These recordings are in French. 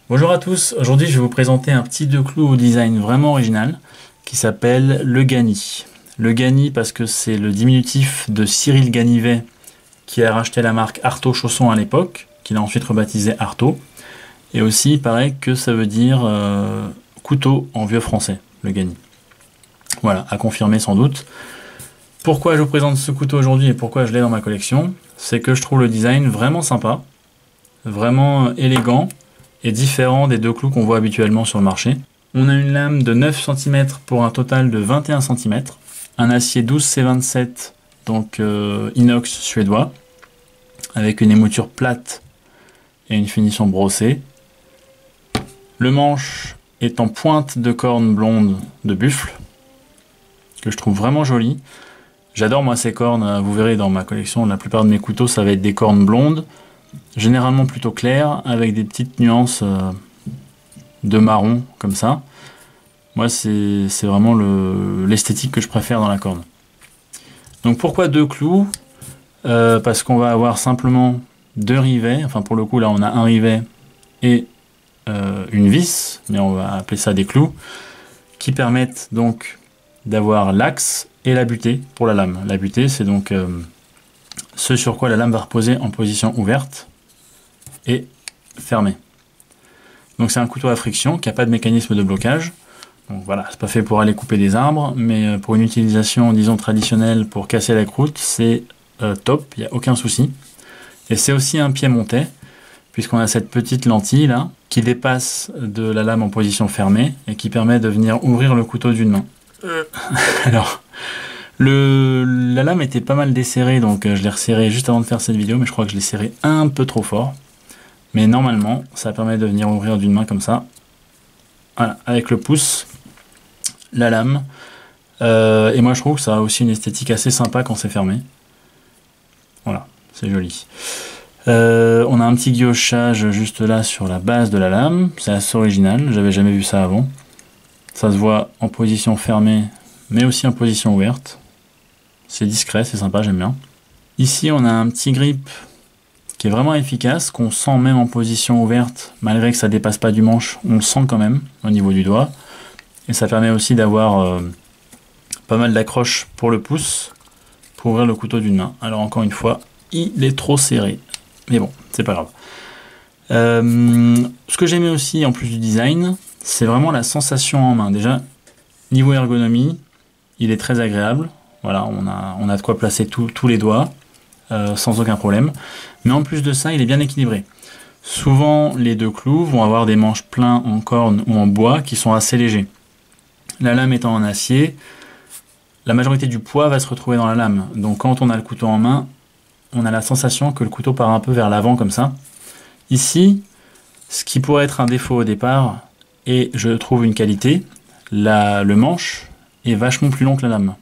Bonjour à tous, aujourd'hui je vais vous présenter un petit deux clous au design vraiment original qui s'appelle le Gani. Le Gani parce que c'est le diminutif de Cyril Ganivet qui a racheté la marque Artaud Chaussons à l'époque, qu'il a ensuite rebaptisé Artaud. Et aussi il paraît que ça veut dire couteau en vieux français, le Gani. Voilà, à confirmer sans doute. Pourquoi je vous présente ce couteau aujourd'hui et pourquoi je l'ai dans ma collection, c'est que je trouve le design vraiment sympa, vraiment élégant et différent des deux clous qu'on voit habituellement sur le marché. On a une lame de 9 cm pour un total de 21 cm, un acier 12C27, donc inox suédois, avec une émouture plate et une finition brossée. Le manche est en pointe de corne blonde de buffle, que je trouve vraiment jolie. J'adore moi ces cornes, vous verrez dans ma collection, la plupart de mes couteaux ça va être des cornes blondes, généralement plutôt claires, avec des petites nuances de marron comme ça. Moi c'est vraiment l'esthétique que je préfère dans la corne. Donc pourquoi deux clous? Parce qu'on va avoir simplement deux rivets, enfin pour le coup là on a un rivet et une vis, mais on va appeler ça des clous, qui permettent donc d'avoir l'axe et la butée pour la lame. La butée, c'est donc ce sur quoi la lame va reposer en position ouverte et fermée. Donc c'est un couteau à friction qui n'a pas de mécanisme de blocage. Donc voilà, c'est pas fait pour aller couper des arbres, mais pour une utilisation, disons, traditionnelle pour casser la croûte, c'est top, il n'y a aucun souci. Et c'est aussi un pied monté, puisqu'on a cette petite lentille là, qui dépasse de la lame en position fermée et qui permet de venir ouvrir le couteau d'une main. Alors, la lame était pas mal desserrée, donc je l'ai resserrée juste avant de faire cette vidéo, mais je crois que je l'ai serrée un peu trop fort. Mais normalement, ça permet de venir ouvrir d'une main comme ça. Voilà, avec le pouce, la lame. Et moi je trouve que ça a aussi une esthétique assez sympa quand c'est fermé. Voilà, c'est joli. On a un petit guillochage juste là sur la base de la lame. C'est assez original, j'avais jamais vu ça avant. Ça se voit en position fermée, mais aussi en position ouverte. C'est discret, c'est sympa, j'aime bien. Ici, on a un petit grip qui est vraiment efficace, qu'on sent même en position ouverte, malgré que ça ne dépasse pas du manche, on le sent quand même au niveau du doigt. Et ça permet aussi d'avoir pas mal d'accroches pour le pouce, pour ouvrir le couteau d'une main. Alors encore une fois, il est trop serré. Mais bon, c'est pas grave. Ce que j'aimais aussi, en plus du design, c'est vraiment la sensation en main. Déjà, niveau ergonomie, il est très agréable. Voilà, on a de quoi placer tous les doigts, sans aucun problème. Mais en plus de ça, il est bien équilibré. Souvent, les deux clous vont avoir des manches pleins en corne ou en bois qui sont assez légers. La lame étant en acier, la majorité du poids va se retrouver dans la lame. Donc quand on a le couteau en main, on a la sensation que le couteau part un peu vers l'avant comme ça. Ici, ce qui pourrait être un défaut au départ, et je trouve une qualité, le manche est vachement plus long que la lame.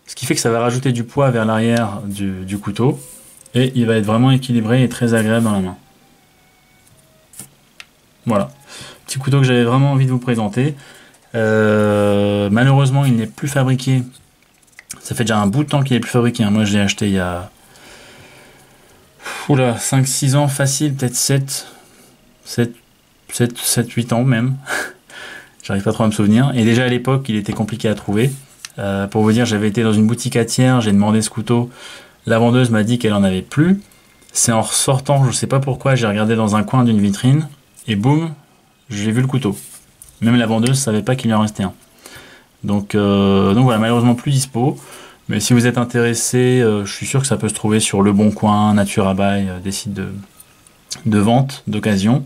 Ce qui fait que ça va rajouter du poids vers l'arrière du couteau, et il va être vraiment équilibré et très agréable dans la main. Voilà, petit couteau que j'avais vraiment envie de vous présenter. Malheureusement, il n'est plus fabriqué. Ça fait déjà un bout de temps qu'il n'est plus fabriqué. Moi, je l'ai acheté il y a 5-6 ans facile, peut-être 7-8 ans même. J'arrive pas trop à me souvenir. Et déjà à l'époque, il était compliqué à trouver. Pour vous dire, j'avais été dans une boutique à Thiers, j'ai demandé ce couteau. La vendeuse m'a dit qu'elle en avait plus. C'est en ressortant, je sais pas pourquoi, j'ai regardé dans un coin d'une vitrine et boum, j'ai vu le couteau. Même la vendeuse savait pas qu'il y en restait un. Donc voilà, malheureusement plus dispo. Mais si vous êtes intéressé, je suis sûr que ça peut se trouver sur Le Bon Coin, Nature à Bail, des sites de vente, d'occasion.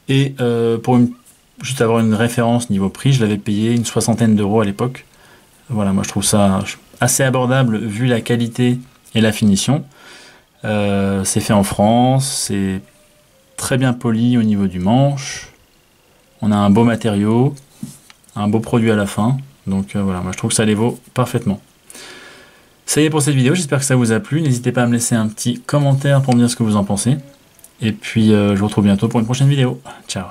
Et pour juste avoir une référence niveau prix, je l'avais payé une 60aine d'euros à l'époque. Voilà, moi je trouve ça assez abordable vu la qualité et la finition. C'est fait en France, c'est très bien poli au niveau du manche. On a un beau matériau, un beau produit à la fin. Donc voilà, moi je trouve que ça les vaut parfaitement. Ça y est pour cette vidéo, j'espère que ça vous a plu. N'hésitez pas à me laisser un petit commentaire pour me dire ce que vous en pensez. Et puis je vous retrouve bientôt pour une prochaine vidéo. Ciao.